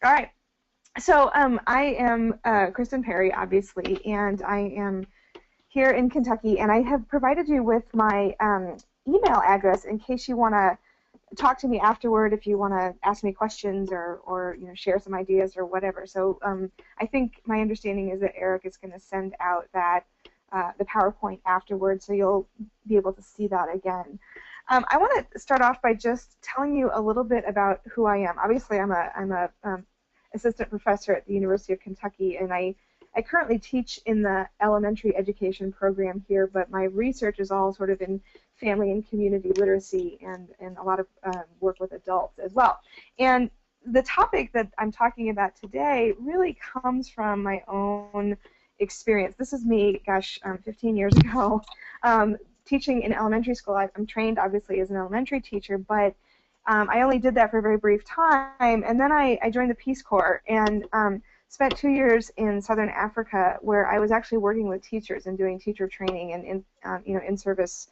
All right. So I am Kristen Perry, obviously, and I am here in Kentucky, and I have provided you with my email address in case you want to talk to me afterward, if you want to ask me questions or share some ideas or whatever. So I think my understanding is that Eric is going to send out that the PowerPoint afterwards, so you'll be able to see that again. I want to start off by just telling you a little bit about who I am. Obviously, I'm a assistant professor at the University of Kentucky, and I currently teach in the elementary education program here, but my research is all sort of in family and community literacy and a lot of work with adults as well. And the topic that I'm talking about today really comes from my own experience. This is me, gosh, 15 years ago, teaching in elementary school. I'm trained, obviously, as an elementary teacher, but I only did that for a very brief time, and then I joined the Peace Corps and spent 2 years in Southern Africa, where I was actually working with teachers and doing teacher training and in-service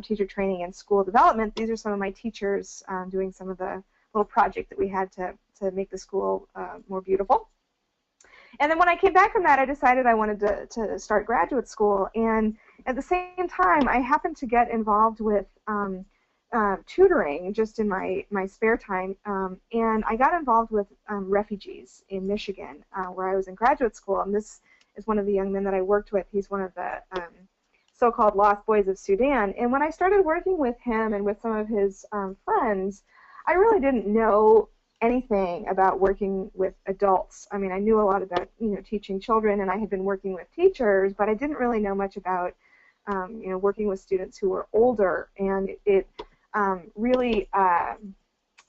teacher training and school development. These are some of my teachers doing some of the little project that we had to make the school more beautiful. And then when I came back from that, I decided I wanted to start graduate school, and at the same time, I happened to get involved with tutoring just in my spare time, and I got involved with refugees in Michigan, where I was in graduate school, and this is one of the young men that I worked with. He's one of the so-called Lost Boys of Sudan, and when I started working with him and with some of his friends, I really didn't know anything about working with adults. I mean, I knew a lot about teaching children, and I had been working with teachers, but I didn't really know much about working with students who were older, and it really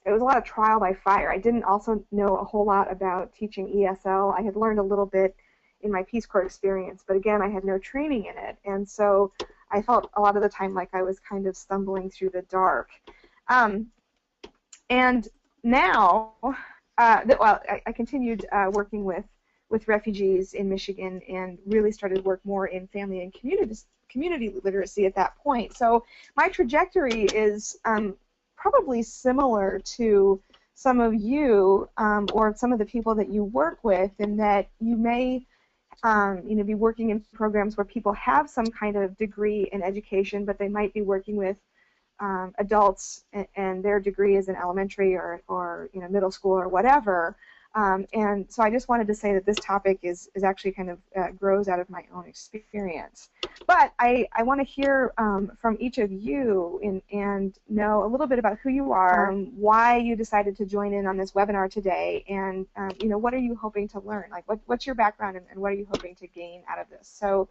it was a lot of trial by fire. I didn't also know a whole lot about teaching ESL. I had learned a little bit in my Peace Corps experience, but again, I had no training in it, and so I felt a lot of the time like I was kind of stumbling through the dark. And now, I continued working with refugees in Michigan and really started work more in family and community literacy at that point. So my trajectory is probably similar to some of you or some of the people that you work with, in that you may be working in programs where people have some kind of degree in education, but they might be working with adults and their degree is in elementary or middle school or whatever. And so I just wanted to say that this topic is actually kind of grows out of my own experience. But I want to hear from each of you and know a little bit about who you are, why you decided to join in on this webinar today, and what are you hoping to learn? Like, what's your background and what are you hoping to gain out of this? So,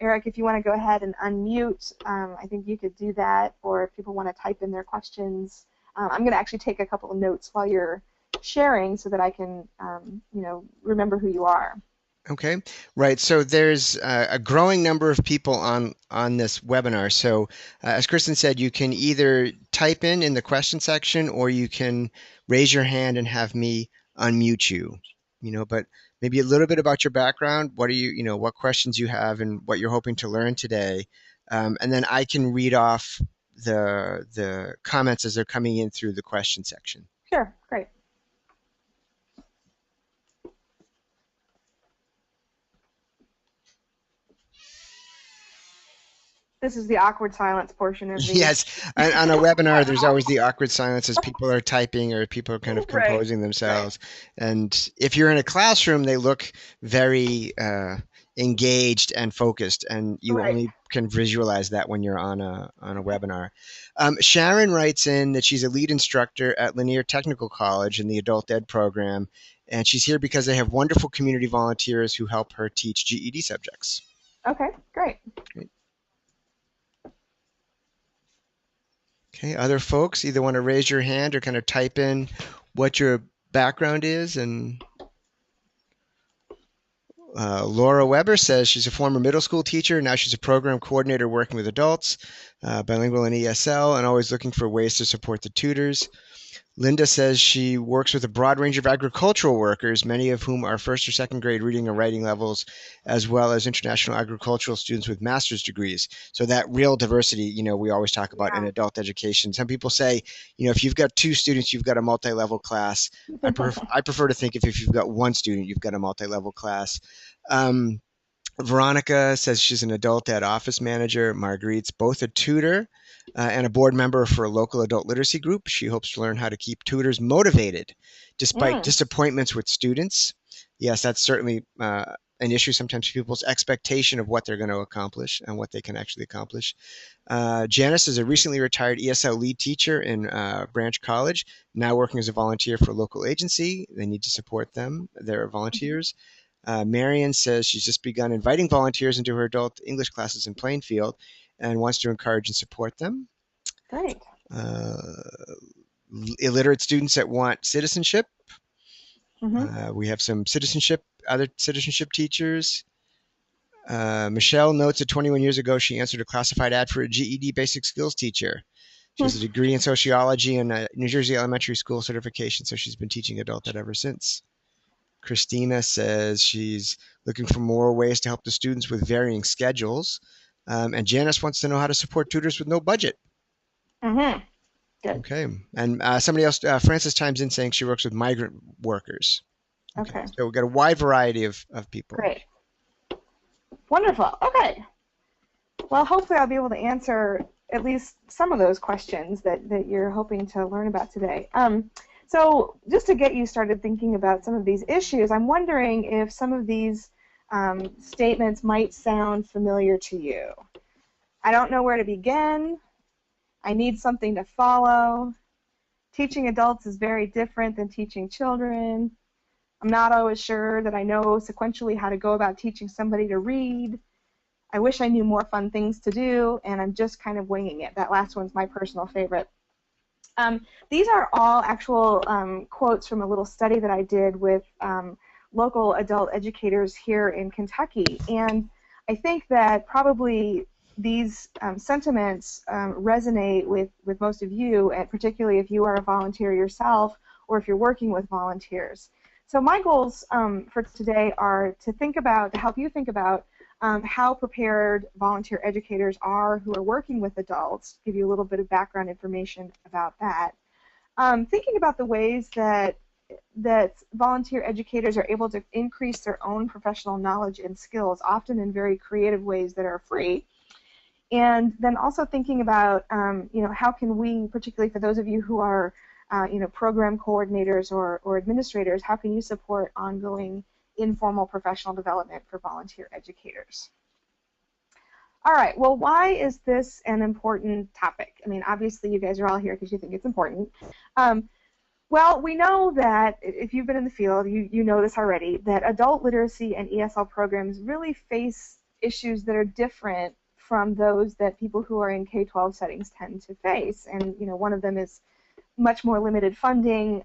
Eric, if you want to go ahead and unmute, I think you could do that, or if people want to type in their questions. I'm going to actually take a couple of notes while you're sharing so that I can, remember who you are. Okay, right. So there's a growing number of people on this webinar. So as Kristen said, you can either type in the question section, or you can raise your hand and have me unmute you. But maybe a little bit about your background. What are you, what questions you have, and what you're hoping to learn today, and then I can read off the comments as they're coming in through the question section. Sure, great. This is the awkward silence portion of the... Yes, on a webinar, there's always the awkward silence as people are typing or people are kind of composing themselves. Right. And if you're in a classroom, they look very engaged and focused, and you only can visualize that when you're on a webinar. Sharon writes in that she's a lead instructor at Lanier Technical College in the Adult Ed program, and she's here because they have wonderful community volunteers who help her teach GED subjects. Okay, great. Okay, other folks either want to raise your hand or kind of type in what your background is. And Laura Weber says she's a former middle school teacher. Now she's a program coordinator working with adults, bilingual in ESL, and always looking for ways to support the tutors. Linda says she works with a broad range of agricultural workers, many of whom are first or second grade reading and writing levels, as well as international agricultural students with master's degrees. So that real diversity, we always talk about in Yeah. adult education. Some people say, if you've got two students, you've got a multi-level class. I prefer to think if you've got one student, you've got a multi-level class. Um, Veronica says she's an adult ed office manager. Marguerite's both a tutor and a board member for a local adult literacy group. She hopes to learn how to keep tutors motivated despite Mm. disappointments with students. Yes, that's certainly an issue sometimes, people's expectation of what they're going to accomplish and what they can actually accomplish. Janice is a recently retired ESL lead teacher in Branch College, now working as a volunteer for a local agency. They need to support them. They're volunteers. Marion says she's just begun inviting volunteers into her adult English classes in Plainfield and wants to encourage and support them. Great. Uh, Illiterate students that want citizenship. Mm-hmm. We have some other citizenship teachers. Michelle notes that 21 years ago she answered a classified ad for a GED basic skills teacher. She has a degree in sociology and a New Jersey elementary school certification, so she's been teaching adult ed ever since. Christina says she's looking for more ways to help the students with varying schedules. And Janice wants to know how to support tutors with no budget. Mm-hmm. Good. Okay. And somebody else, Frances chimes in saying she works with migrant workers. Okay. Okay. So we've got a wide variety of people. Great. Wonderful. Okay. Well, hopefully I'll be able to answer at least some of those questions that you're hoping to learn about today. So just to get you started thinking about some of these issues, I'm wondering if some of these statements might sound familiar to you. I don't know where to begin. I need something to follow. Teaching adults is very different than teaching children. I'm not always sure that I know sequentially how to go about teaching somebody to read. I wish I knew more fun things to do, and I'm just kind of winging it. That last one's my personal favorite. These are all actual quotes from a little study that I did with local adult educators here in Kentucky, and I think that probably these sentiments resonate with most of you, and particularly if you are a volunteer yourself or if you're working with volunteers. So my goals for today are to help you think about how prepared volunteer educators are who are working with adults, give you a little bit of background information about that. Thinking about the ways that volunteer educators are able to increase their own professional knowledge and skills, often in very creative ways that are free. And then also thinking about, how can we, particularly for those of you who are, program coordinators or administrators, how can you support ongoing informal professional development for volunteer educators? All right, well, why is this an important topic? I mean, obviously you guys are all here because you think it's important. Well, we know that if you've been in the field, you know this already, that adult literacy and ESL programs really face issues that are different from those that people who are in K-12 settings tend to face. And one of them is much more limited funding,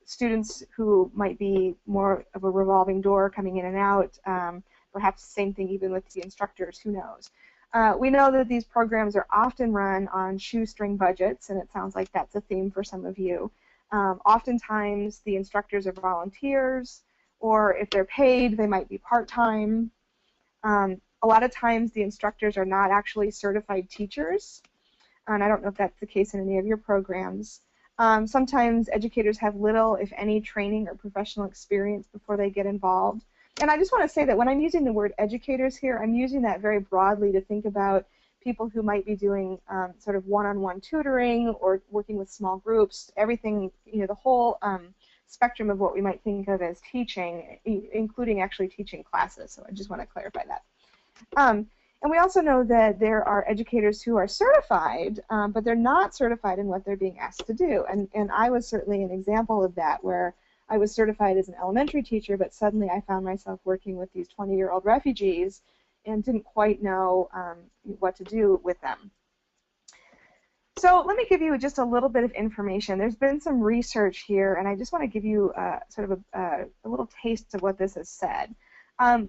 students who might be more of a revolving door coming in and out, perhaps the same thing even with the instructors, who knows. We know that these programs are often run on shoestring budgets, and it sounds like that's a theme for some of you. Oftentimes the instructors are volunteers, or if they're paid, they might be part-time. A lot of times the instructors are not actually certified teachers, and I don't know if that's the case in any of your programs. Sometimes educators have little, if any, training or professional experience before they get involved. And I just want to say that when I'm using the word educators here, I'm using that very broadly to think about people who might be doing sort of one-on-one tutoring or working with small groups, everything, the whole spectrum of what we might think of as teaching, including actually teaching classes. So I just want to clarify that. And we also know that there are educators who are certified, but they're not certified in what they're being asked to do. And I was certainly an example of that, where I was certified as an elementary teacher, but suddenly I found myself working with these 20-year-old refugees and didn't quite know what to do with them. So let me give you just a little bit of information. There's been some research here, and I just want to give you sort of a little taste of what this has said.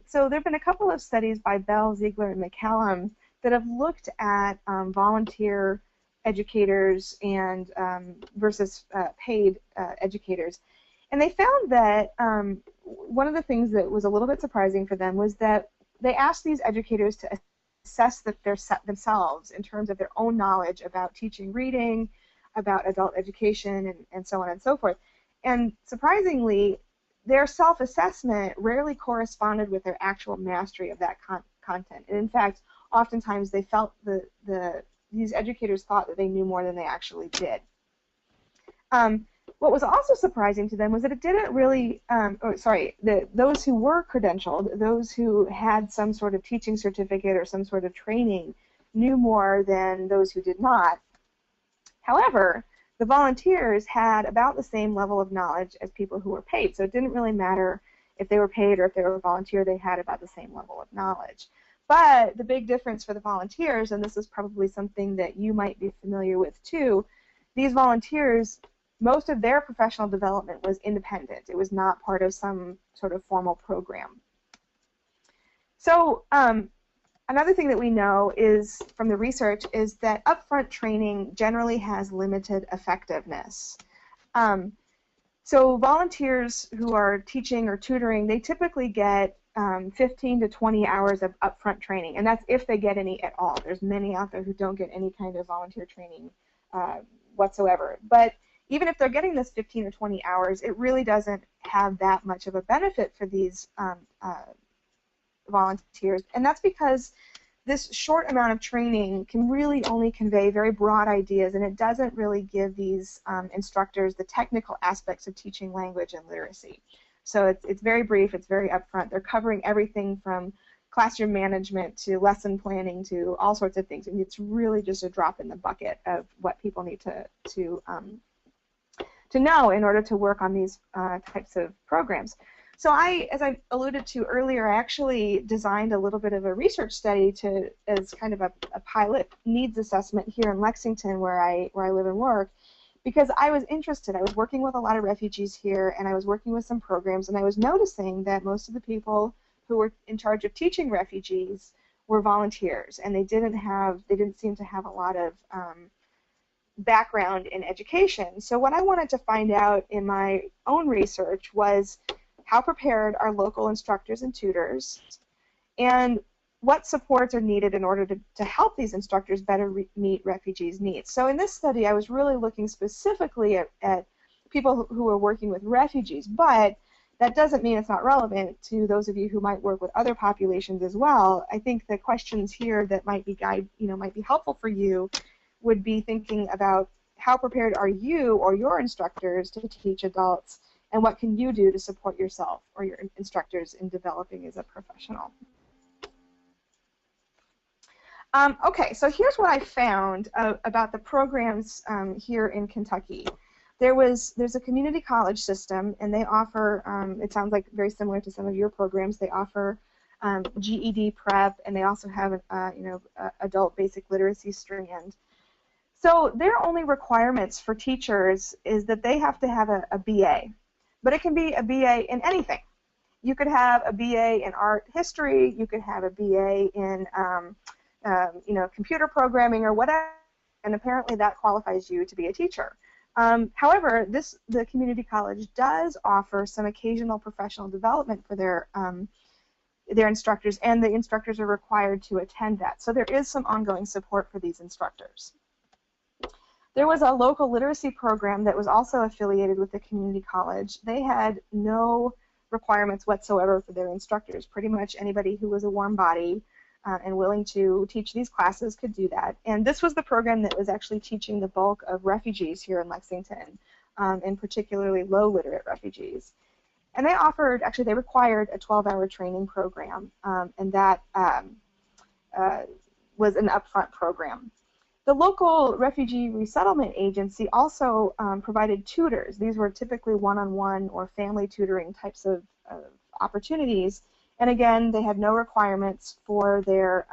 So there have been a couple of studies by Bell, Ziegler, and McCallum that have looked at volunteer educators and versus paid educators. And they found that one of the things that was a little bit surprising for them was that they asked these educators to assess themselves in terms of their own knowledge about teaching reading, about adult education, and so on and so forth. And surprisingly, their self-assessment rarely corresponded with their actual mastery of that content. And in fact, oftentimes they felt these educators thought that they knew more than they actually did. What was also surprising to them was that it didn't really, those who were credentialed, those who had some sort of teaching certificate or some sort of training, knew more than those who did not. However, the volunteers had about the same level of knowledge as people who were paid, so it didn't really matter if they were paid or if they were a volunteer, they had about the same level of knowledge. But the big difference for the volunteers, and this is probably something that you might be familiar with too, these volunteers, most of their professional development was independent. It was not part of some sort of formal program. So another thing that we know is from the research is that upfront training generally has limited effectiveness. So volunteers who are teaching or tutoring, they typically get 15 to 20 hours of upfront training, and that's if they get any at all. There's many out there who don't get any kind of volunteer training whatsoever. But even if they're getting this 15 or 20 hours, it really doesn't have that much of a benefit for these volunteers, and that's because this short amount of training can really only convey very broad ideas, and it doesn't really give these instructors the technical aspects of teaching language and literacy. So it's very brief, it's very upfront. They're covering everything from classroom management to lesson planning to all sorts of things, and it's really just a drop in the bucket of what people need to know in order to work on these types of programs. So as I alluded to earlier, I actually designed a little bit of a research study as kind of a pilot needs assessment here in Lexington, where I live and work, because I was interested. I was working with a lot of refugees here, and I was working with some programs, and I was noticing that most of the people who were in charge of teaching refugees were volunteers, and they didn't seem to have a lot of background in education. So what I wanted to find out in my own research was how prepared are local instructors and tutors, and what supports are needed in order to help these instructors better meet refugees' needs. So in this study, I was really looking specifically at people who are working with refugees, but that doesn't mean it's not relevant to those of you who might work with other populations as well. I think the questions here that might be helpful for you would be thinking about how prepared are you or your instructors to teach adults, and what can you do to support yourself or your instructors in developing as a professional. Okay, so here's what I found about the programs here in Kentucky. There's a community college system, and they offer, it sounds like very similar to some of your programs, they offer GED prep, and they also have adult basic literacy strand. So their only requirements for teachers is that they have to have a BA, but it can be a BA in anything. You could have a BA in art history, you could have a BA in computer programming or whatever, and apparently that qualifies you to be a teacher. However, the community college does offer some occasional professional development for their instructors, and the instructors are required to attend that. So there is some ongoing support for these instructors. There was a local literacy program that was also affiliated with the community college. They had no requirements whatsoever for their instructors. Pretty much anybody who was a warm body and willing to teach these classes could do that. And this was the program that was actually teaching the bulk of refugees here in Lexington, and particularly low literate refugees. And they required a 12-hour training program, and that was an upfront program. The local refugee resettlement agency also provided tutors. These were typically one-on-one or family tutoring types of opportunities. And again, they had no requirements for their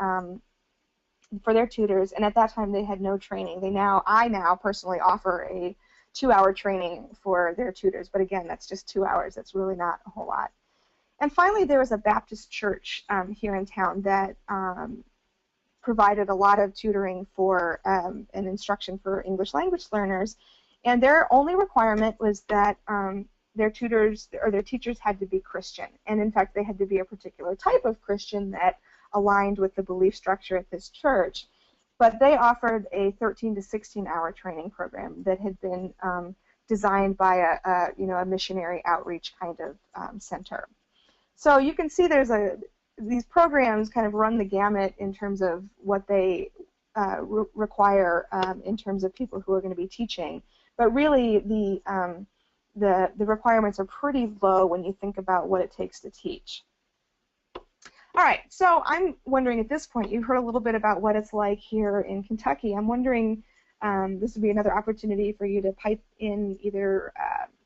tutors, and at that time they had no training. I now personally offer a 2-hour training for their tutors, but again, that's just 2 hours. That's really not a whole lot. And finally, there was a Baptist church here in town that provided a lot of tutoring for and instruction for English language learners, and their only requirement was that their tutors or their teachers had to be Christian, and in fact they had to be a particular type of Christian that aligned with the belief structure at this church. But they offered a 13 to 16-hour training program that had been designed by a missionary outreach kind of center. So you can see these programs kind of run the gamut in terms of what they require in terms of people who are going to be teaching. But really, the requirements are pretty low when you think about what it takes to teach. All right, so I'm wondering at this point, you've heard a little bit about what it's like here in Kentucky. I'm wondering, this would be another opportunity for you to pipe in either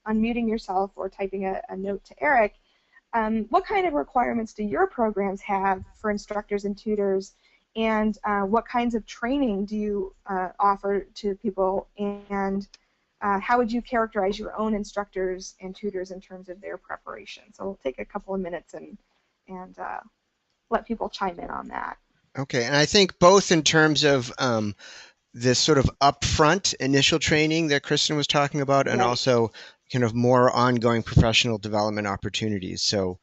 unmuting yourself or typing a note to Eric. What kind of requirements do your programs have for instructors and tutors, and what kinds of training do you offer to people, and how would you characterize your own instructors and tutors in terms of their preparation? So we'll take a couple of minutes and let people chime in on that. Okay, and I think both in terms of this sort of upfront initial training that Kristen was talking about, and Right. also kind of more ongoing professional development opportunities. So,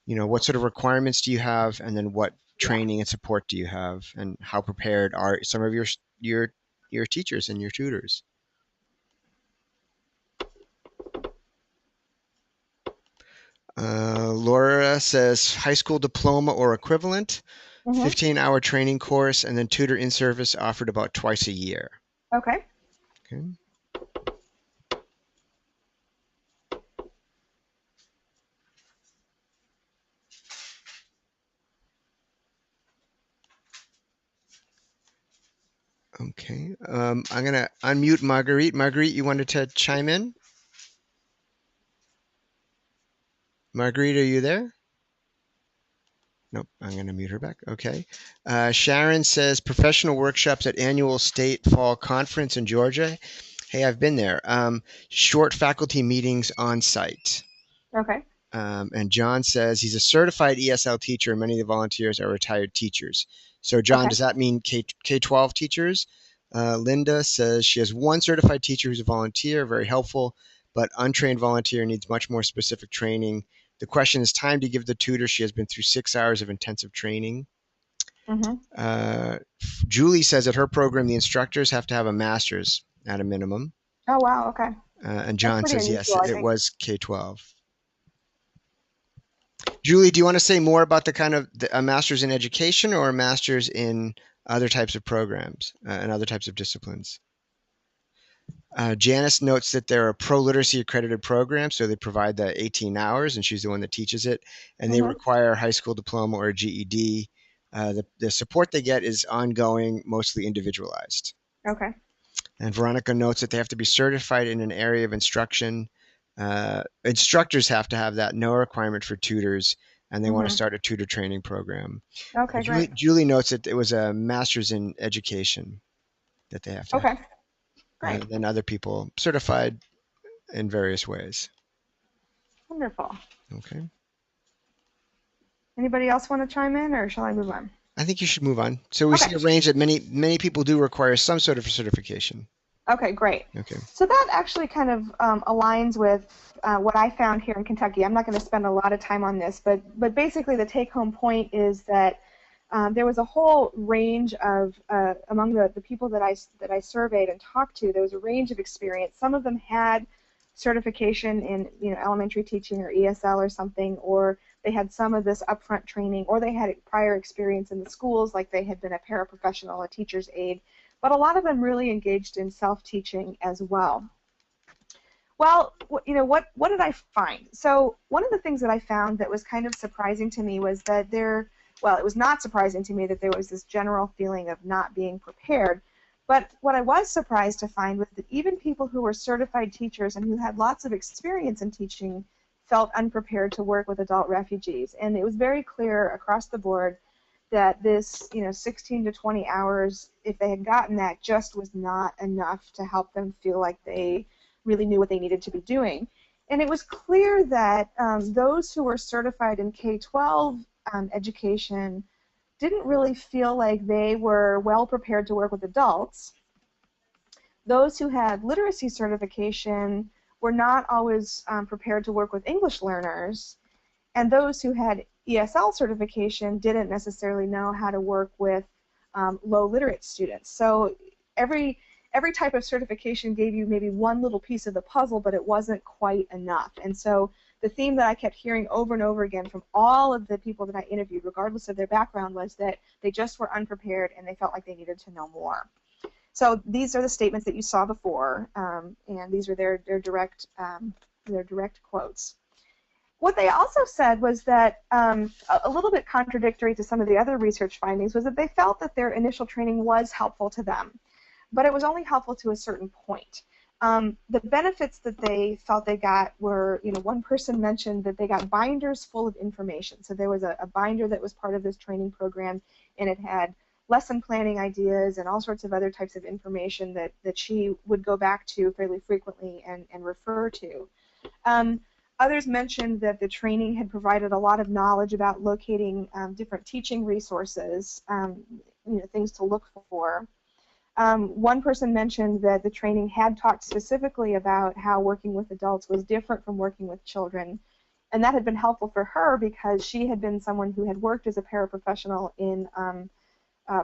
what sort of requirements do you have, and then what training and support do you have, and how prepared are some of your teachers and your tutors? Laura says high school diploma or equivalent, 15-hour training course, and then tutor in service offered about twice a year. Okay. Okay. Okay. I'm going to unmute Marguerite. Marguerite, you wanted to chime in? Marguerite, are you there? Nope, I'm going to mute her back. Okay. Sharon says professional workshops at annual state fall conference in Georgia. Hey, I've been there. Short faculty meetings on site. Okay. And John says he's a certified ESL teacher, and many of the volunteers are retired teachers. So, John, does that mean K-12 teachers? Linda says she has one certified teacher who's a volunteer, very helpful, but untrained volunteer needs much more specific training. The question is time to give the tutor. She has been through 6 hours of intensive training. Julie says at her program, the instructors have to have a master's at a minimum. Oh, wow, okay. And John says, yes, it was K-12. Julie, do you want to say more about the kind of a master's in education or a master's in other types of programs and other types of disciplines? Janice notes that they're a pro-literacy accredited program, so they provide the 18 hours, and she's the one that teaches it, and they require a high school diploma or a GED. The support they get is ongoing, mostly individualized. Okay. And Veronica notes that they have to be certified in an area of instruction. Instructors have to have that, no requirement for tutors, and they want to start a tutor training program. Okay, great. Julie notes that it was a master's in education that they have to have. Great. And then other people certified in various ways. Wonderful. Okay. Anybody else want to chime in, or shall I move on? I think you should move on. So we see a range that many people do require some sort of certification. Okay, great. Okay. So that actually kind of aligns with what I found here in Kentucky. I'm not going to spend a lot of time on this, but basically the take-home point is that there was a whole range of among the people that I surveyed and talked to. There was a range of experience. Some of them had certification in elementary teaching or ESL or something, or they had some of this upfront training, or they had prior experience in the schools, like they had been a paraprofessional, a teacher's aide. But a lot of them really engaged in self-teaching as well. Well, what did I find? So one of the things that I found that was kind of surprising to me was that it was not surprising to me that there was this general feeling of not being prepared. But what I was surprised to find was that even people who were certified teachers and who had lots of experience in teaching felt unprepared to work with adult refugees. And it was very clear across the board that this, 16 to 20 hours, if they had gotten that, just was not enough to help them feel like they really knew what they needed to be doing. And it was clear that those who were certified in K-12 education didn't really feel like they were well prepared to work with adults. Those who had literacy certification were not always prepared to work with English learners, and those who had ESL certification didn't necessarily know how to work with low literate students. So every type of certification gave you maybe one little piece of the puzzle, but it wasn't quite enough. And so the theme that I kept hearing over and over again from all of the people that I interviewed, regardless of their background, was that they just were unprepared and they felt like they needed to know more. So these are the statements that you saw before, and these are their direct quotes. What they also said was that, a little bit contradictory to some of the other research findings, was that they felt that their initial training was helpful to them, but it was only helpful to a certain point. The benefits that they felt they got were, one person mentioned that they got binders full of information. So there was a binder that was part of this training program, and it had lesson planning ideas and all sorts of other types of information that she would go back to fairly frequently and refer to. Others mentioned that the training had provided a lot of knowledge about locating different teaching resources, things to look for. One person mentioned that the training had talked specifically about how working with adults was different from working with children, and that had been helpful for her because she had been someone who had worked as a paraprofessional in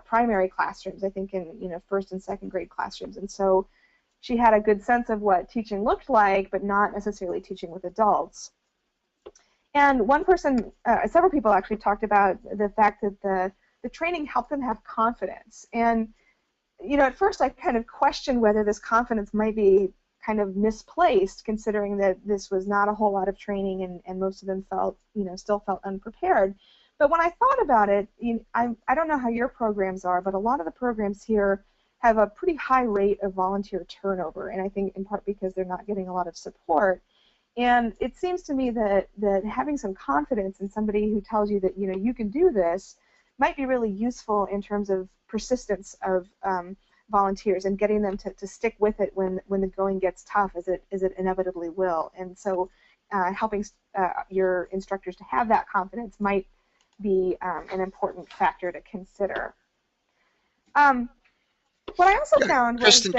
primary classrooms, I think in first and second grade classrooms, and so she had a good sense of what teaching looked like, but not necessarily teaching with adults. And one person, several people actually talked about the fact that the training helped them have confidence. And at first I kind of questioned whether this confidence might be kind of misplaced, considering that this was not a whole lot of training and most of them felt, still felt unprepared. But when I thought about it, I don't know how your programs are, but a lot of the programs here have a pretty high rate of volunteer turnover, and I think in part because they're not getting a lot of support. And it seems to me that having some confidence in somebody who tells you that you can do this might be really useful in terms of persistence of volunteers and getting them to stick with it when the going gets tough, as it inevitably will. And so helping your instructors to have that confidence might be an important factor to consider. What I also found was that...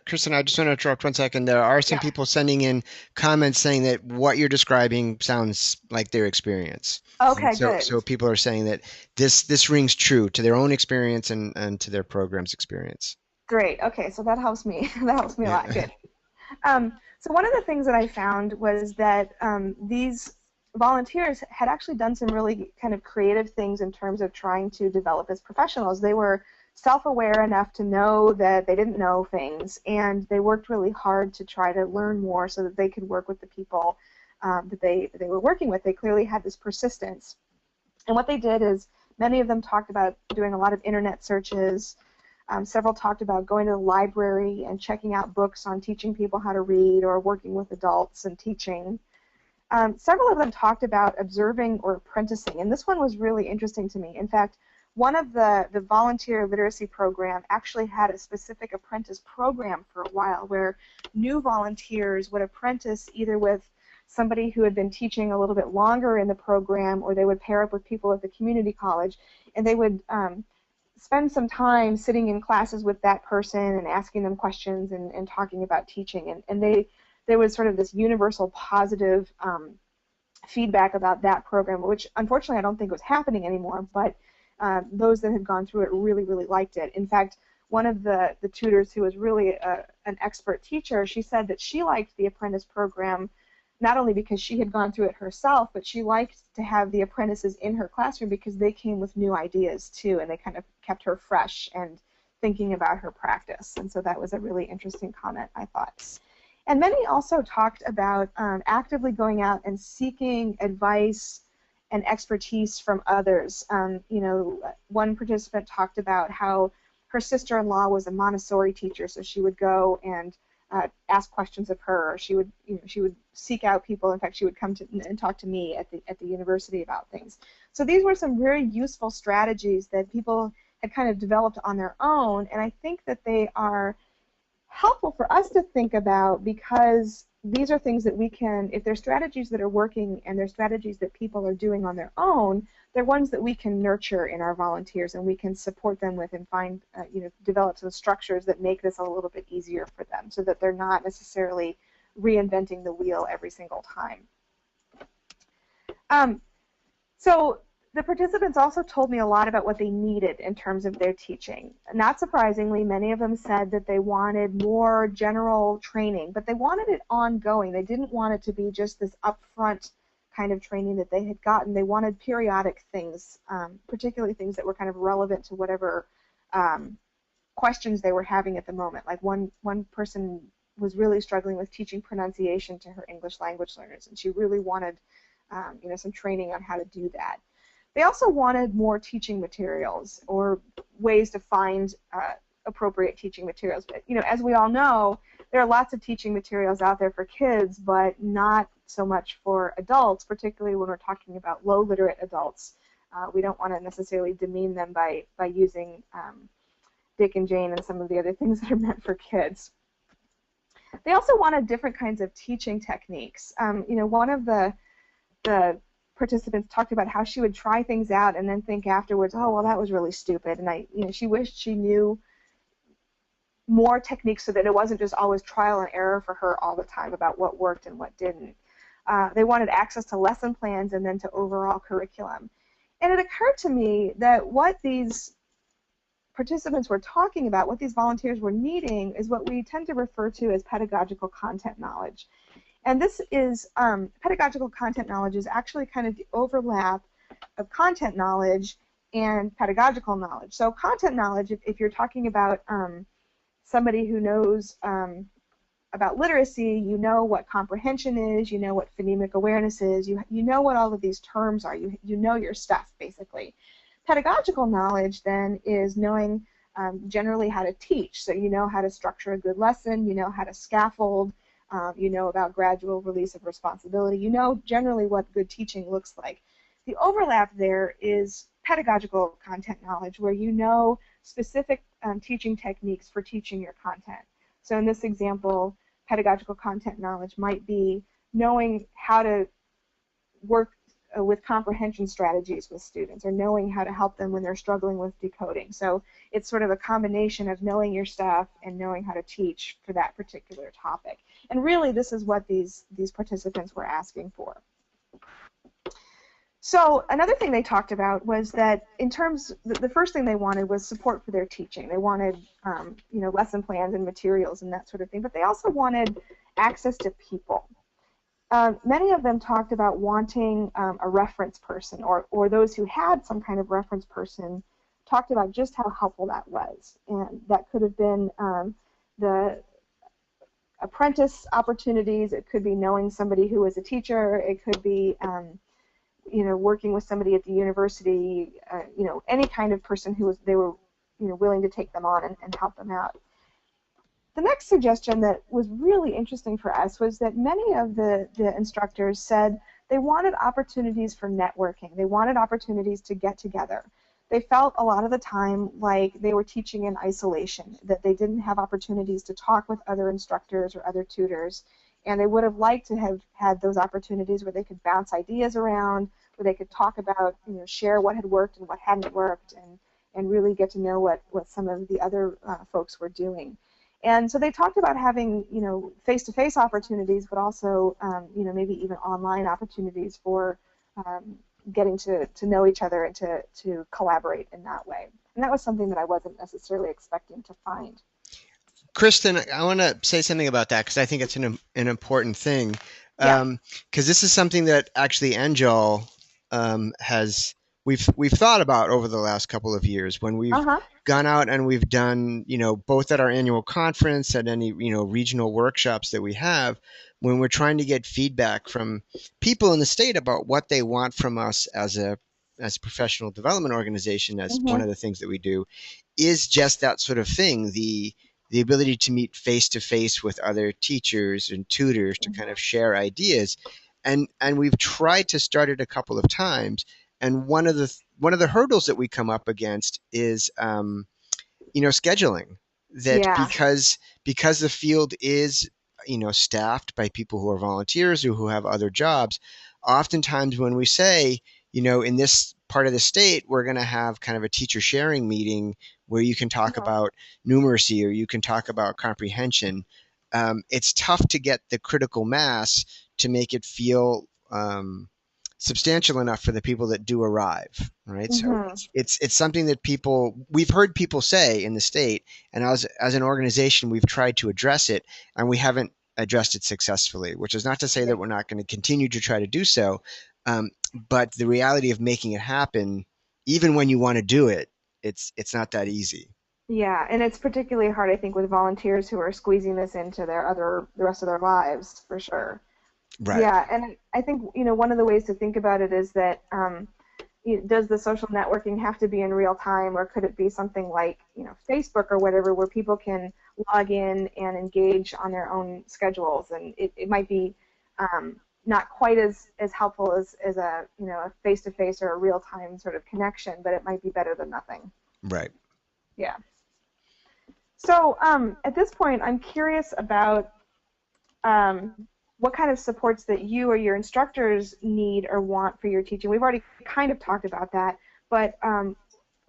Kristen, I just want to interrupt 1 second. There are some people sending in comments saying that what you're describing sounds like their experience. Okay, good. So people are saying that this rings true to their own experience and to their program's experience. Great. Okay, so that helps me. That helps me a lot. Good. So one of the things that I found was that these volunteers had actually done some really kind of creative things in terms of trying to develop as professionals. They were self-aware enough to know that they didn't know things, and they worked really hard to try to learn more so that they could work with the people that they were working with. They clearly had this persistence. And what they did is many of them talked about doing a lot of internet searches. Several talked about going to the library and checking out books on teaching people how to read or working with adults and teaching. Several of them talked about observing or apprenticing, and this one was really interesting to me. In fact, one of the volunteer literacy program actually had a specific apprentice program for a while where new volunteers would apprentice either with somebody who had been teaching a little bit longer in the program, or they would pair up with people at the community college, and they would spend some time sitting in classes with that person and asking them questions and talking about teaching. And there was sort of this universal positive feedback about that program, which unfortunately I don't think was happening anymore, but those that had gone through it really, really liked it. In fact, one of the tutors who was really an expert teacher, she said that she liked the apprentice program not only because she had gone through it herself, but she liked to have the apprentices in her classroom because they came with new ideas too, and they kind of kept her fresh and thinking about her practice. And so that was a really interesting comment, I thought. And many also talked about actively going out and seeking advice and expertise from others. One participant talked about how her sister-in-law was a Montessori teacher, so she would go and ask questions of her. Or she would seek out people. In fact, she would come and talk to me at the university about things. So these were some very useful strategies that people had kind of developed on their own, and I think that they are helpful for us to think about because these are things that we can, if they're strategies that are working and they're strategies that people are doing on their own, they're ones that we can nurture in our volunteers, and we can support them with and find, develop some structures that make this a little bit easier for them, so that they're not necessarily reinventing the wheel every single time. So the participants also told me a lot about what they needed in terms of their teaching. Not surprisingly, many of them said that they wanted more general training, but they wanted it ongoing. They didn't want it to be just this upfront kind of training that they had gotten. They wanted periodic things, particularly things that were kind of relevant to whatever questions they were having at the moment. Like one person was really struggling with teaching pronunciation to her English language learners, and she really wanted some training on how to do that. They also wanted more teaching materials, or ways to find appropriate teaching materials. But, as we all know, there are lots of teaching materials out there for kids, but not so much for adults, particularly when we're talking about low literate adults. We don't want to necessarily demean them by using Dick and Jane and some of the other things that are meant for kids. They also wanted different kinds of teaching techniques. One of the participants talked about how she would try things out and then think afterwards, oh, well, that was really stupid. And she wished she knew more techniques so that it wasn't just always trial and error for her all the time about what worked and what didn't. They wanted access to lesson plans and then to overall curriculum. And it occurred to me that what these participants were talking about, what these volunteers were needing, is what we tend to refer to as pedagogical content knowledge. And this is, pedagogical content knowledge is actually kind of the overlap of content knowledge and pedagogical knowledge. So content knowledge, if you're talking about somebody who knows about literacy, you know what comprehension is, you know what phonemic awareness is, you know what all of these terms are, you know your stuff, basically. Pedagogical knowledge, then, is knowing generally how to teach. So you know how to structure a good lesson, you know how to scaffold, you know about gradual release of responsibility. You know generally what good teaching looks like. The overlap there is pedagogical content knowledge, where you know specific teaching techniques for teaching your content. So in this example, pedagogical content knowledge might be knowing how to work with comprehension strategies with students, or knowing how to help them when they're struggling with decoding. So it's sort of a combination of knowing your stuff and knowing how to teach for that particular topic. And really, this is what these participants were asking for. So another thing they talked about was that in terms, the first thing they wanted was support for their teaching. They wanted, lesson plans and materials and that sort of thing, but they also wanted access to people. Many of them talked about wanting a reference person, or those who had some kind of reference person talked about just how helpful that was. And that could have been the apprentice opportunities. It could be knowing somebody who was a teacher. It could be working with somebody at the university. Any kind of person who they were willing to take them on and help them out. The next suggestion that was really interesting for us was that many of the instructors said they wanted opportunities for networking. They wanted opportunities to get together. They felt a lot of the time like they were teaching in isolation, that they didn't have opportunities to talk with other instructors or other tutors, and they would have liked to have had those opportunities where they could bounce ideas around, where they could talk about, share what had worked and what hadn't worked, and really get to know what some of the other folks were doing. And so they talked about having, face-to-face opportunities, but also, maybe even online opportunities for getting to know each other and to collaborate in that way. And that was something that I wasn't necessarily expecting to find. Kristen, I want to say something about that because I think it's an important thing. Yeah. Because this is something that actually Angel we've thought about over the last couple of years when we've gone out and we've done, both at our annual conference and any, regional workshops that we have, when we're trying to get feedback from people in the state about what they want from us as a professional development organization, as one of the things that we do, is just that sort of thing, the ability to meet face to face with other teachers and tutors to kind of share ideas. And we've tried to start it a couple of times. And one of the hurdles that we come up against is, scheduling. That because the field is, staffed by people who are volunteers or who have other jobs, oftentimes when we say, in this part of the state, we're going to have kind of a teacher sharing meeting where you can talk Uh-huh. about numeracy or you can talk about comprehension. It's tough to get the critical mass to make it feel substantial enough for the people that do arrive, right? So Hmm. it's something that we've heard people say in the state, and as an organization, we've tried to address it, and we haven't addressed it successfully. Which is not to say that Right. we're not going to continue to try to do so, but the reality of making it happen, even when you want to do it, it's not that easy. Yeah, and it's particularly hard, I think, with volunteers who are squeezing this into the rest of their lives, for sure. Right. Yeah, and I think, one of the ways to think about it is that does the social networking have to be in real time, or could it be something like, Facebook or whatever, where people can log in and engage on their own schedules, and it might be not quite as helpful as a face-to-face or a real-time sort of connection, but it might be better than nothing. Right. Yeah. So at this point, I'm curious about um, what kind of supports that you or your instructors need or want for your teaching. We've already kind of talked about that, but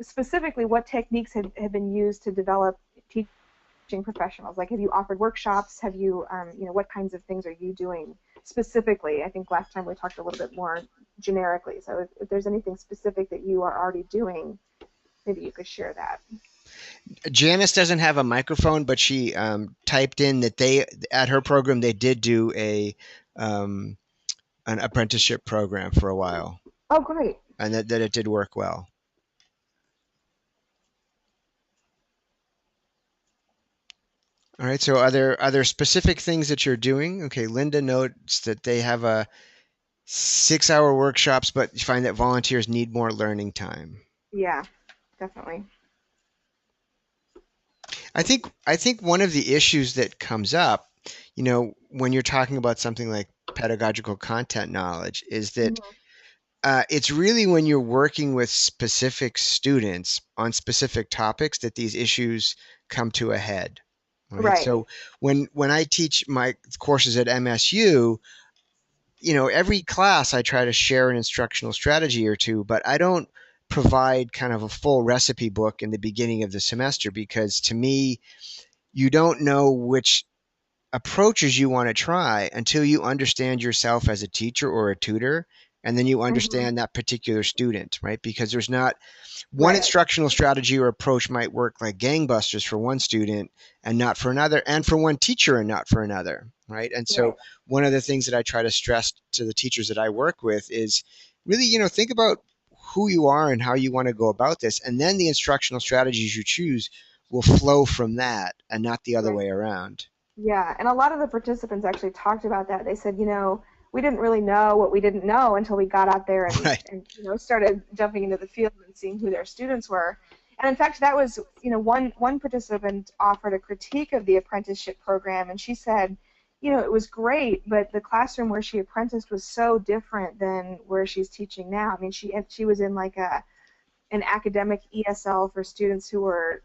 specifically, what techniques have been used to develop teaching professionals? Like, have you offered workshops? Have you, what kinds of things are you doing specifically? I think last time we talked a little bit more generically. So if there's anything specific that you are already doing, maybe you could share that. Janice doesn't have a microphone, but she typed in that they at her program they did do a um, an apprenticeship program for a while, Oh, great. and that it did work well. All right. So are there specific things that you're doing? Okay. Linda notes that they have a 6-hour workshops, but you find that volunteers need more learning time. Yeah, definitely. I think one of the issues that comes up, when you're talking about something like pedagogical content knowledge, is that Hmm. it's really when you're working with specific students on specific topics that these issues come to a head, right? Right. So when I teach my courses at MSU, every class I try to share an instructional strategy or two, but I don't provide kind of a full recipe book in the beginning of the semester because to me, you don't know which approaches you want to try until you understand yourself as a teacher or a tutor, and then you Hmm. understand that particular student, right? Because there's not one Right. instructional strategy or approach might work like gangbusters for one student and not for another, and for one teacher and not for another, right? And so Right. one of the things that I try to stress to the teachers that I work with is really, think about who you are and how you want to go about this, and then the instructional strategies you choose will flow from that and not the other Right. way around. Yeah, and a lot of the participants actually talked about that. They said, we didn't really know what we didn't know until we got out there and, Right. and started jumping into the field and seeing who their students were. And in fact, that was, one participant offered a critique of the apprenticeship program, and she said, it was great, but the classroom where she apprenticed was so different than where she's teaching now. I mean, she was in like an academic ESL for students who were,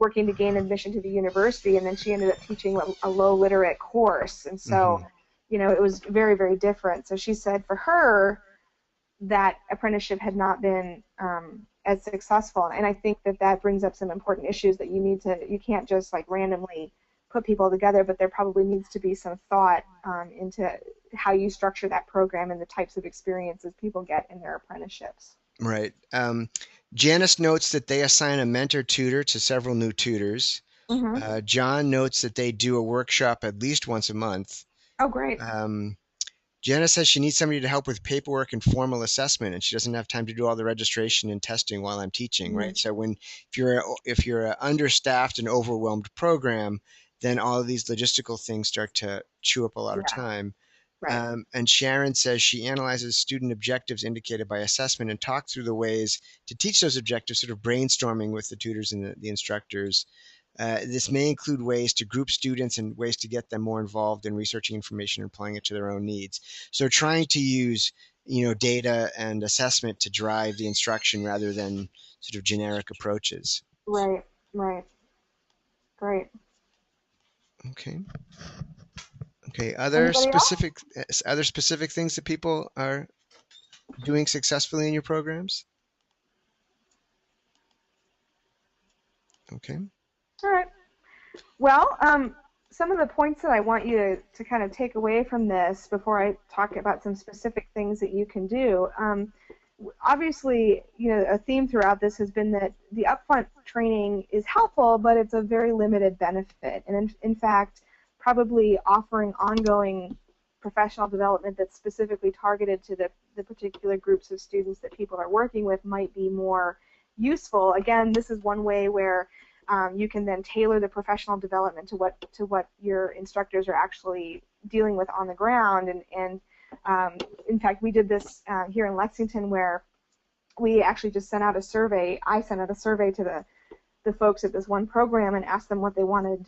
working to gain admission to the university, and then she ended up teaching a low literate course, and so Hmm. it was very, very different. So she said for her that apprenticeship had not been as successful, and I think that brings up some important issues that you can't just like randomly put people together, but there probably needs to be some thought into how you structure that program and the types of experiences people get in their apprenticeships. Right. Janice notes that they assign a mentor tutor to several new tutors. Hmm. John notes that they do a workshop at least once a month. Oh, great. Um, Janice says she needs somebody to help with paperwork and formal assessment, and she doesn't have time to do all the registration and testing while I'm teaching. Hmm. Right. So if you're a understaffed and overwhelmed program, then all of these logistical things start to chew up a lot of Yeah. time. Right. And Sharon says she analyzes student objectives indicated by assessment and talks through the ways to teach those objectives, sort of brainstorming with the tutors and the instructors. This may include ways to group students and ways to get them more involved in researching information and applying it to their own needs. So trying to use, data and assessment to drive the instruction rather than sort of generic approaches. Right. Right. Great. Okay. Okay. Anybody else? Other specific things that people are doing successfully in your programs? Okay. All right. Well, some of the points that I want you to kind of take away from this before I talk about some specific things that you can do. Obviously, a theme throughout this has been that the upfront training is helpful, but it's a very limited benefit. And in fact, probably offering ongoing professional development that's specifically targeted to the particular groups of students that people are working with might be more useful. Again, this is one way where you can then tailor the professional development to what your instructors are actually dealing with on the ground. And in fact, we did this here in Lexington, where we actually just sent out a survey. I sent out a survey to the folks at this one program and asked them what they wanted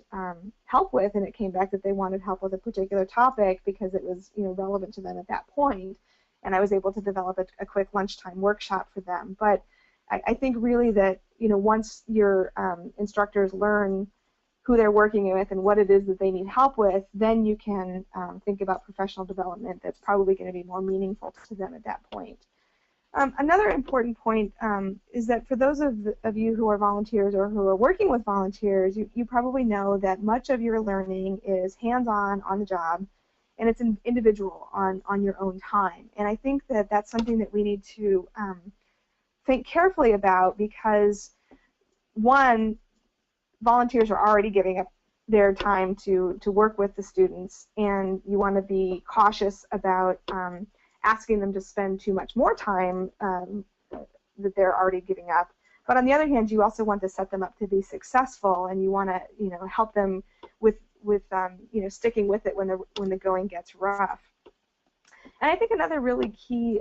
help with, and it came back that they wanted help with a particular topic because it was relevant to them at that point. And I was able to develop a quick lunchtime workshop for them. But I think really that once your instructors learn who they're working with and what it is that they need help with, then you can think about professional development that's probably going to be more meaningful to them at that point. Another important point is that for those of you who are volunteers or who are working with volunteers, you probably know that much of your learning is hands-on, on the job, and it's individual on your own time. And I think that that's something that we need to think carefully about, because one, volunteers are already giving up their time to work with the students, and you want to be cautious about asking them to spend too much more time that they're already giving up. But on the other hand, you also want to set them up to be successful, and you want to help them with sticking with it when the going gets rough. And I think another really key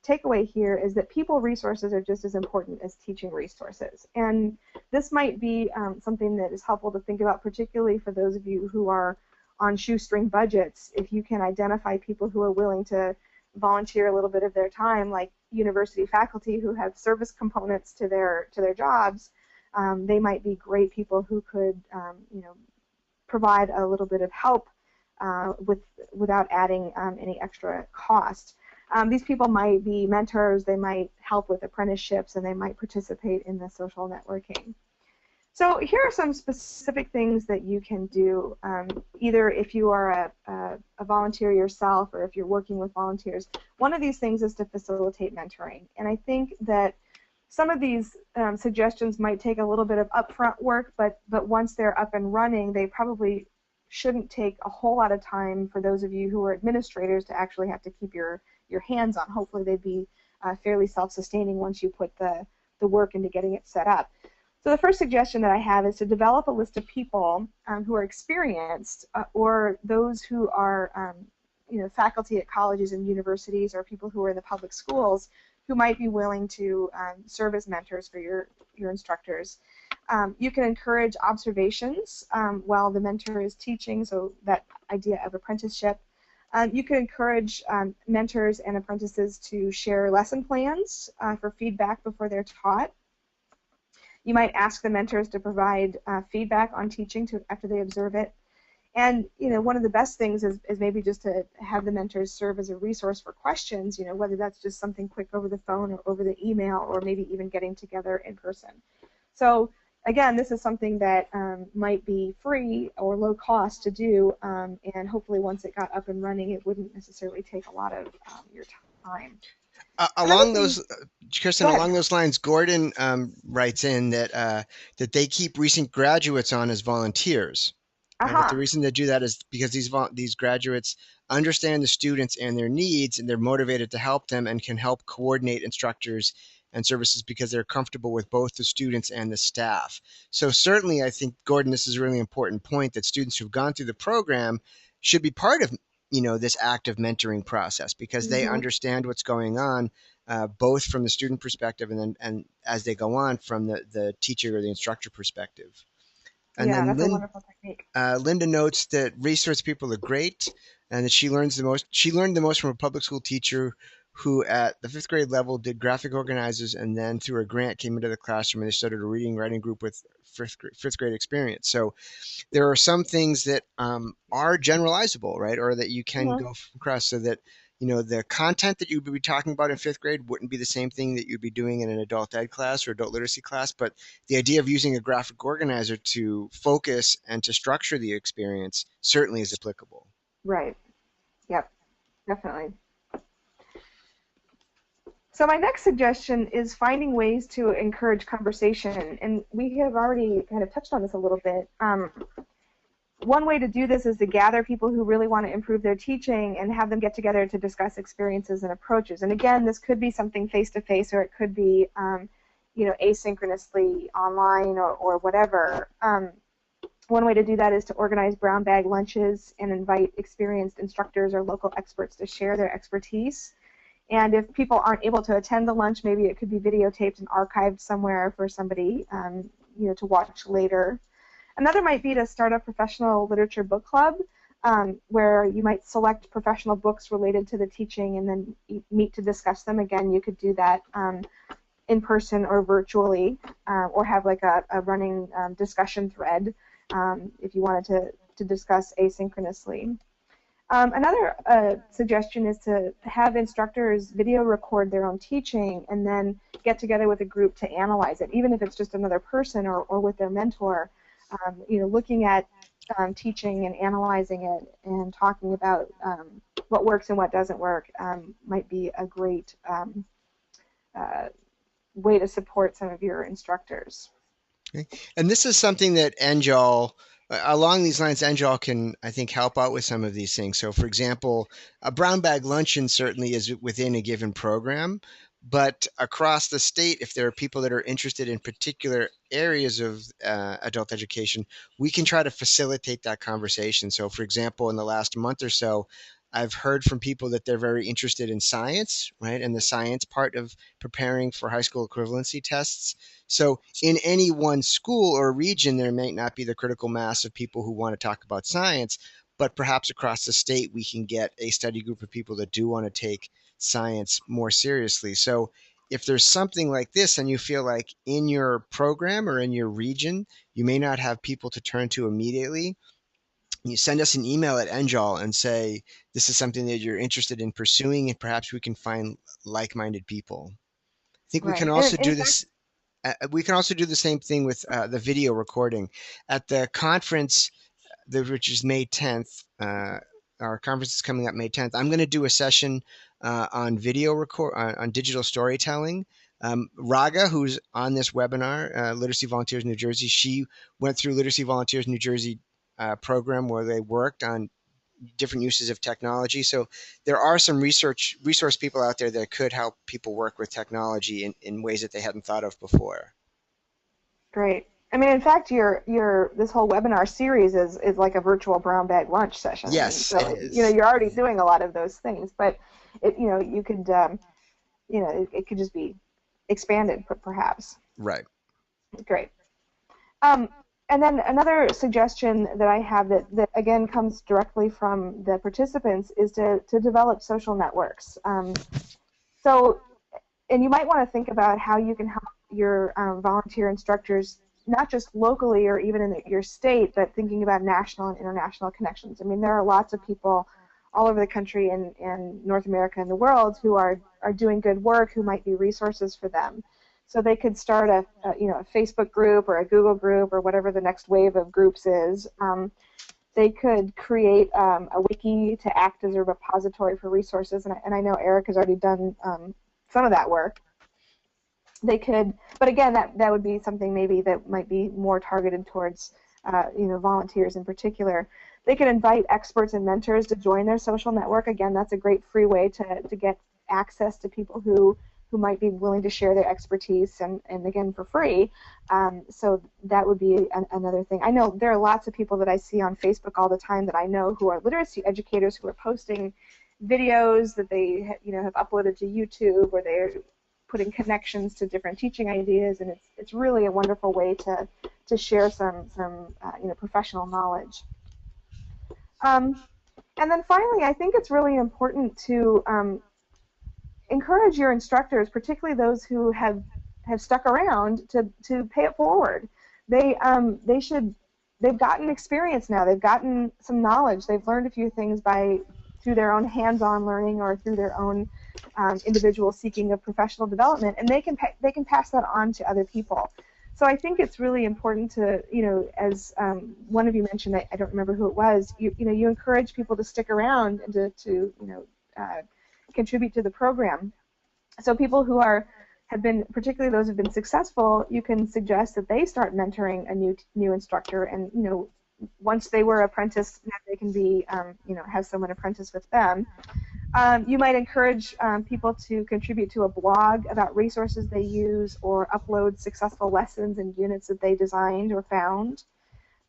takeaway here is that people resources are just as important as teaching resources. And this might be something that is helpful to think about, particularly for those of you who are on shoestring budgets. If you can identify people who are willing to volunteer a little bit of their time, like university faculty who have service components to their jobs, they might be great people who could provide a little bit of help without adding any extra cost. These people might be mentors, they might help with apprenticeships, and they might participate in the social networking. So here are some specific things that you can do, either if you are a volunteer yourself or if you're working with volunteers. One of these things is to facilitate mentoring. And I think that some of these suggestions might take a little bit of upfront work, but once they're up and running, they probably shouldn't take a whole lot of time for those of you who are administrators to actually have to keep your hands on. Hopefully they'd be fairly self-sustaining once you put the work into getting it set up. So the first suggestion that I have is to develop a list of people who are experienced or those who are faculty at colleges and universities, or people who are in the public schools who might be willing to serve as mentors for your instructors. You can encourage observations while the mentor is teaching, so that idea of apprenticeship. You can encourage mentors and apprentices to share lesson plans for feedback before they're taught. You might ask the mentors to provide feedback on teaching after they observe it. And one of the best things is maybe just to have the mentors serve as a resource for questions, whether that's just something quick over the phone or over the email, or maybe even getting together in person. So again, this is something that might be free or low cost to do, and hopefully once it got up and running, it wouldn't necessarily take a lot of your time. Along those, Kristen, along those lines, Gordon writes in that they keep recent graduates on as volunteers. And that the reason they do that is because these graduates understand the students and their needs, and they're motivated to help them and can help coordinate instructors and services because they're comfortable with both the students and the staff. So certainly, I think, Gordon, this is a really important point, that students who've gone through the program should be part of this active mentoring process, because they understand what's going on, both from the student perspective and as they go on from the teacher or the instructor perspective. And yeah, then that's a wonderful technique. Linda notes that resource people are great, and that she learned the most from a public school teacher who at the 5th grade level did graphic organizers, and then through a grant came into the classroom and they started a reading writing group with fifth grade experience. So there are some things that are generalizable, right, or that you can go across, so that the content that you'd be talking about in fifth grade wouldn't be the same thing that you'd be doing in an adult ed class or adult literacy class, but the idea of using a graphic organizer to focus and to structure the experience certainly is applicable. Right. Yep. Definitely. So my next suggestion is finding ways to encourage conversation, and we have already kind of touched on this a little bit. One way to do this is to gather people who really want to improve their teaching and have them get together to discuss experiences and approaches. And again, this could be something face-to-face, or it could be, asynchronously online or whatever. One way to do that is to organize brown bag lunches and invite experienced instructors or local experts to share their expertise. And if people aren't able to attend the lunch, maybe it could be videotaped and archived somewhere for somebody, to watch later. Another might be to start a professional literature book club, where you might select professional books related to the teaching and then meet to discuss them. Again, you could do that in person or virtually, or have like a running discussion thread if you wanted to discuss asynchronously. Another suggestion is to have instructors video record their own teaching and then get together with a group to analyze it, even if it's just another person or with their mentor. Looking at teaching and analyzing it and talking about what works and what doesn't work might be a great way to support some of your instructors. Okay. And this is something that NJAL, along these lines, NJAL can, I think, help out with some of these things. So, for example, a brown bag luncheon certainly is within a given program, but across the state, if there are people that are interested in particular areas of adult education, we can try to facilitate that conversation. So, for example, in the last month or so, I've heard from people that they're very interested in science, right, and the science part of preparing for high school equivalency tests. So in any one school or region, there might not be the critical mass of people who want to talk about science, but perhaps across the state, we can get a study group of people that do want to take science more seriously. So if there's something like this and you feel like in your program or in your region, you may not have people to turn to immediately, you send us an email at NJAL and say, this is something that you're interested in pursuing, and perhaps we can find like-minded people. I think we Right. can also do this. We can also do the same thing with the video recording. At the conference, which is May 10th, our conference is coming up May 10th. I'm going to do a session on video on digital storytelling. Raga, who's on this webinar, Literacy Volunteers New Jersey, she went through Literacy Volunteers New Jersey program where they worked on different uses of technology. So there are some resource people out there that could help people work with technology in ways that they hadn't thought of before. Great. I mean, in fact, your this whole webinar series is like a virtual brown bag lunch session. Yes, so it is. you're already doing a lot of those things, but you could it could just be expanded perhaps. Right. Great. And then another suggestion that I have that again comes directly from the participants is to develop social networks. And you might want to think about how you can help your volunteer instructors, not just locally or even in your state, but thinking about national and international connections. I mean, there are lots of people all over the country and North America and the world who are doing good work who might be resources for them. So they could start a Facebook group or a Google group or whatever the next wave of groups is. They could create a wiki to act as a repository for resources, and I know Eric has already done some of that work. They could, but again, that would be something maybe that might be more targeted towards volunteers in particular. They could invite experts and mentors to join their social network. Again, that's a great free way to get access to people who might be willing to share their expertise and again for free. So that would be another thing. I know there are lots of people that I see on Facebook all the time that I know who are literacy educators who are posting videos that they have uploaded to YouTube, or they're putting connections to different teaching ideas, and it's really a wonderful way to share some professional knowledge. And then finally, I think it's really important to encourage your instructors, particularly those who have stuck around, to pay it forward. They've gotten experience now. They've gotten some knowledge. They've learned a few things by through their own hands-on learning or through their own individual seeking of professional development, and they can pass that on to other people. So I think it's really important to, as one of you mentioned, I don't remember who it was, you encourage people to stick around and to contribute to the program. So people who have been, particularly those who've been successful, you can suggest that they start mentoring a new instructor, and once they were apprentice, they can be have someone apprentice with them. You might encourage people to contribute to a blog about resources they use or upload successful lessons and units that they designed or found.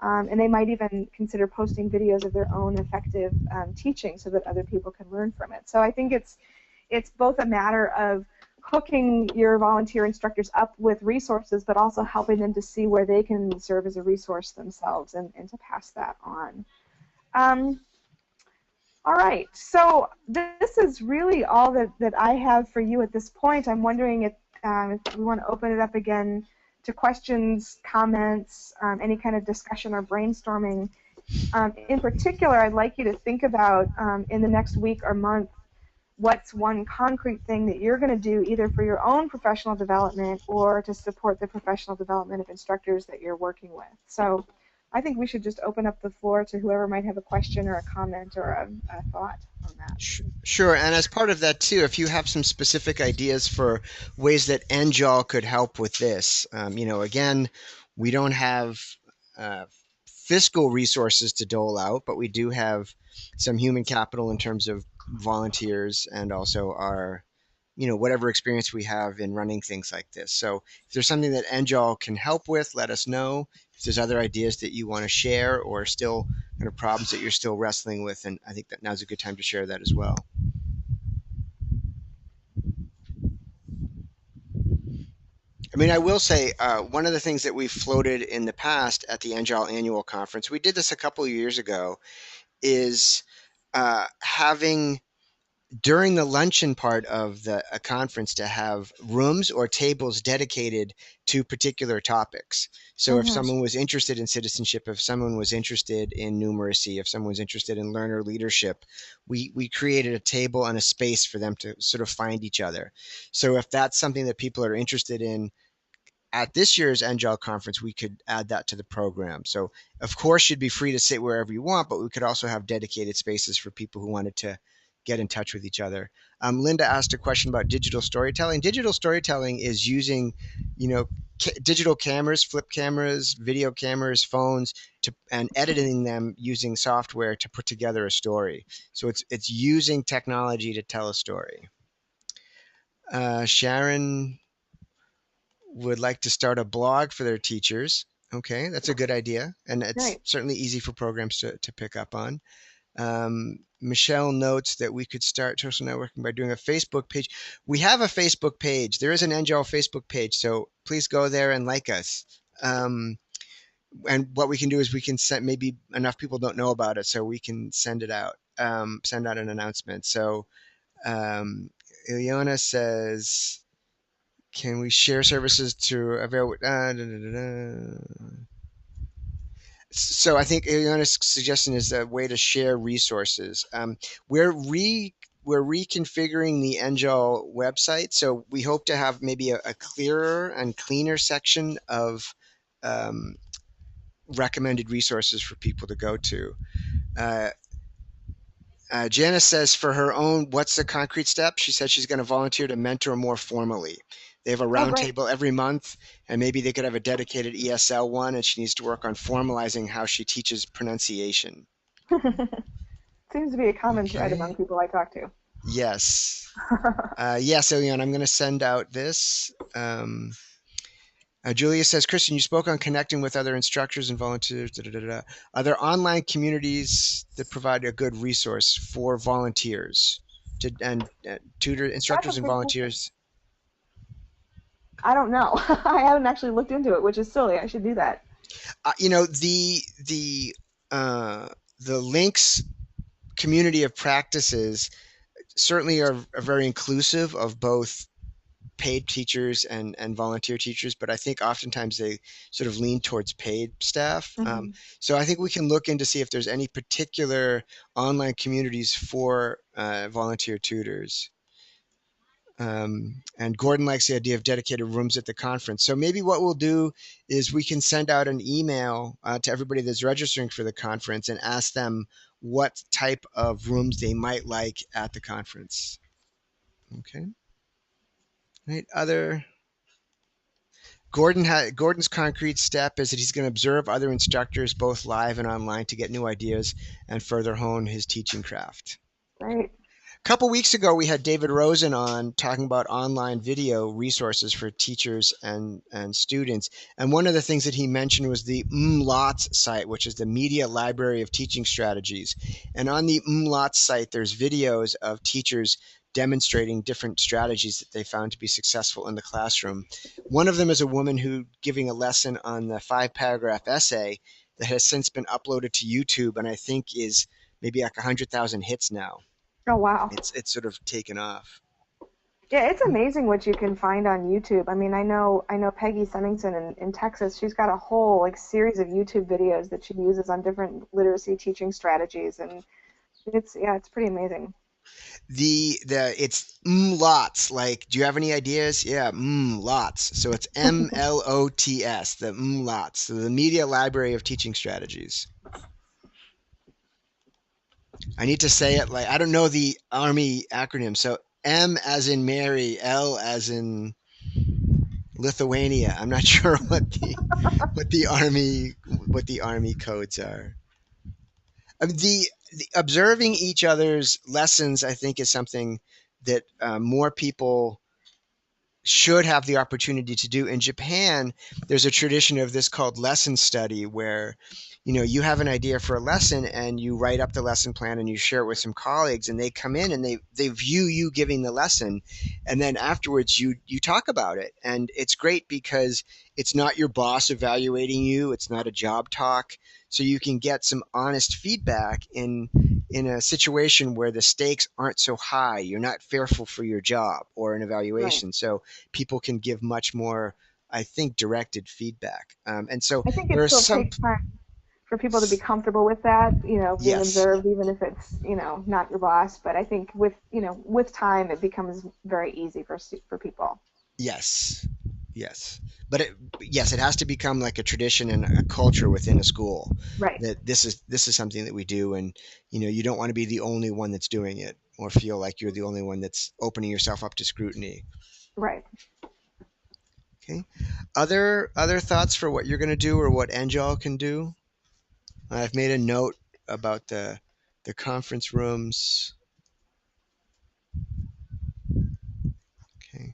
And they might even consider posting videos of their own effective teaching so that other people can learn from it. So I think it's both a matter of hooking your volunteer instructors up with resources, but also helping them to see where they can serve as a resource themselves and to pass that on. All right, so this is really all that I have for you at this point. I'm wondering if we want to open it up again to questions, comments, any kind of discussion or brainstorming. In particular, I'd like you to think about in the next week or month, what's one concrete thing that you're going to do either for your own professional development or to support the professional development of instructors that you're working with. So I think we should just open up the floor to whoever might have a question or a comment or a thought on that. Sure, and as part of that too, if you have some specific ideas for ways that NJAL could help with this, again, we don't have fiscal resources to dole out, but we do have some human capital in terms of volunteers and also our, whatever experience we have in running things like this. So if there's something that NJAL can help with, let us know. If there's other ideas that you want to share or still kind of problems that you're still wrestling with, and I think that now's a good time to share that as well. I mean, I will say one of the things that we floated in the past at the NJAL annual conference, we did this a couple of years ago, is having during the luncheon part of the a conference to have rooms or tables dedicated to particular topics. So if someone was interested in citizenship, if someone was interested in numeracy, if someone was interested in learner leadership, we created a table and a space for them to sort of find each other. So if that's something that people are interested in at this year's NJAL conference, we could add that to the program. So of course you'd be free to sit wherever you want, but we could also have dedicated spaces for people who wanted to get in touch with each other. Linda asked a question about digital storytelling. Digital storytelling is using, digital cameras, flip cameras, video cameras, phones, and editing them using software to put together a story. So it's using technology to tell a story. Sharon would like to start a blog for their teachers. Okay, that's a good idea, and it's certainly easy for programs to pick up on. Michelle notes that we could start social networking by doing a Facebook page. We have a Facebook page. There is an NJAL Facebook page, so please go there and like us. And what we can do is we can send, maybe enough people don't know about it, so we can send it out, send out an announcement. So Ileana says, can we share services to avail? So I think Ileana's suggestion is a way to share resources. We're reconfiguring the NJAL website, so we hope to have maybe a clearer and cleaner section of recommended resources for people to go to. Janice says for her own, what's the concrete step? She said she's going to volunteer to mentor more formally. They have a roundtable every month, and maybe they could have a dedicated ESL one, and she needs to work on formalizing how she teaches pronunciation. Seems to be a common thread among people I talk to. Yes. Yes, Ileana, I'm going to send out this. Julia says, Kristen, you spoke on connecting with other instructors and volunteers. Are there online communities that provide a good resource for volunteers and tutor instructors and volunteers? I don't know. I haven't actually looked into it, which is silly. I should do that. The links community of practices certainly are very inclusive of both paid teachers and volunteer teachers, but I think oftentimes they sort of lean towards paid staff. Hmm. So I think we can look into see if there's any particular online communities for volunteer tutors. And Gordon likes the idea of dedicated rooms at the conference. So maybe what we'll do is we can send out an email to everybody that's registering for the conference and ask them what type of rooms they might like at the conference. Okay. Right. Gordon's concrete step is that he's going to observe other instructors both live and online to get new ideas and further hone his teaching craft. Right. A couple weeks ago, we had David Rosen on talking about online video resources for teachers and students. And one of the things that he mentioned was the MLOTS site, which is the Media Library of Teaching Strategies. And on the MLOTS site, there's videos of teachers demonstrating different strategies that they found to be successful in the classroom. One of them is a woman who giving a lesson on the 5-paragraph essay that has since been uploaded to YouTube and I think is maybe like 100,000 hits now. Oh, wow. It's sort of taken off. Yeah, it's amazing what you can find on YouTube. I mean, I know Peggy Semmington in Texas. She's got a whole like series of YouTube videos that she uses on different literacy teaching strategies, and it's pretty amazing. The it's lots. Like, do you have any ideas? Yeah, lots. So it's MLOTS, the lots. So the Media Library of Teaching Strategies. I need to say it like I don't know the Army acronym. So M as in Mary, L as in Lithuania. I'm not sure what the Army codes are. I mean, the observing each other's lessons, I think, is something that more people should have the opportunity to do. In Japan, there's a tradition of this called lesson study, where you have an idea for a lesson and you write up the lesson plan and you share it with some colleagues, and they come in and they view you giving the lesson, and then afterwards you talk about it, and it's great because it's not your boss evaluating you, it's not a job talk, so you can get some honest feedback in a situation where the stakes aren't so high. You're not fearful for your job or an Right. evaluation, so people can give much more, I think, directed feedback. And so I think there it are still some, takes time for people to be comfortable with that, being yes, observed, even if it's, not your boss. But I think with time, it becomes very easy for people. yes, yes. But yes, it has to become like a tradition and a culture within a school Right. that this is something that we do, and you don't want to be the only one that's doing it or feel like you're the only one that's opening yourself up to scrutiny. Right. Okay. Other thoughts for what you're going to do or what Angel can do? I've made a note about the conference rooms. Okay.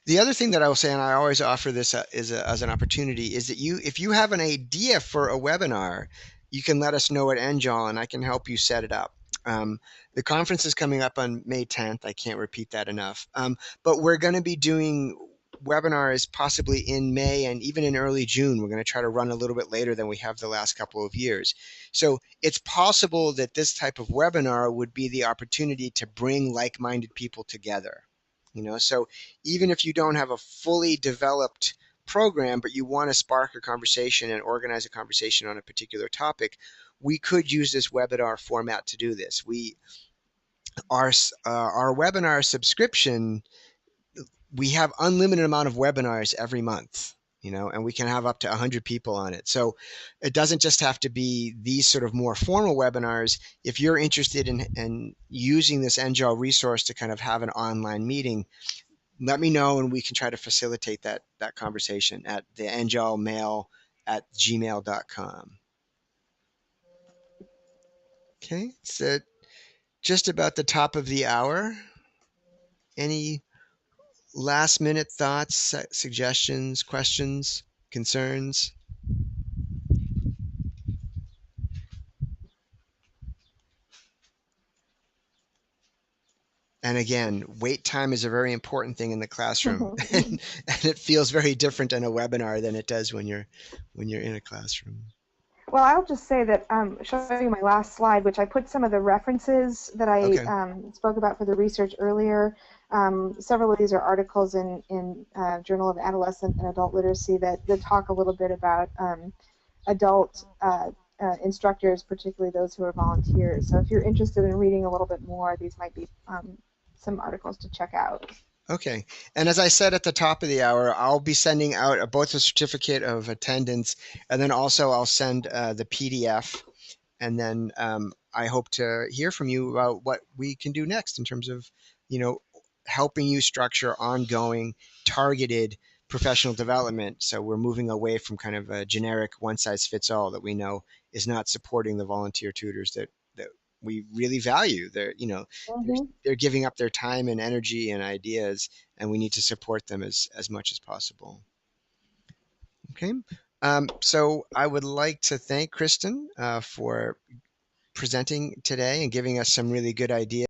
The other thing that I will say, and I always offer this as an opportunity, is that if you have an idea for a webinar, you can let us know at Angel, and I can help you set it up. The conference is coming up on May 10th. I can't repeat that enough. But we're going to be doing webinars possibly in May and even in early June. We're going to try to run a little bit later than we have the last couple of years. So it's possible that this type of webinar would be the opportunity to bring like-minded people together. So even if you don't have a fully developed program, but you want to spark a conversation and organize a conversation on a particular topic, we could use this webinar format to do this. Our webinar subscription, we have unlimited amount of webinars every month, and we can have up to 100 people on it. So it doesn't just have to be these sort of more formal webinars. If you're interested in using this NGEL resource to kind of have an online meeting, let me know and we can try to facilitate that conversation at the ngelmail@gmail.com. Okay, so just about the top of the hour. Any last minute thoughts, suggestions, questions, concerns? And again, wait time is a very important thing in the classroom, and it feels very different in a webinar than it does when you're in a classroom. well, I'll just say that show you my last slide, which I put some of the references that I Okay. spoke about for the research earlier. Several of these are articles in Journal of Adolescent and Adult Literacy that talk a little bit about adult instructors, particularly those who are volunteers. So if you're interested in reading a little bit more, these might be some articles to check out. Okay. And as I said at the top of the hour, I'll be sending out both a certificate of attendance and then also I'll send the PDF. And then I hope to hear from you about what we can do next in terms of, you know, helping you structure ongoing, targeted professional development. So we're moving away from kind of a generic one size fits all that we know is not supporting the volunteer tutors that we really value. They're Mm-hmm. they're giving up their time and energy and ideas, and we need to support them as much as possible. Okay. So I would like to thank Kristen for presenting today and giving us some really good ideas.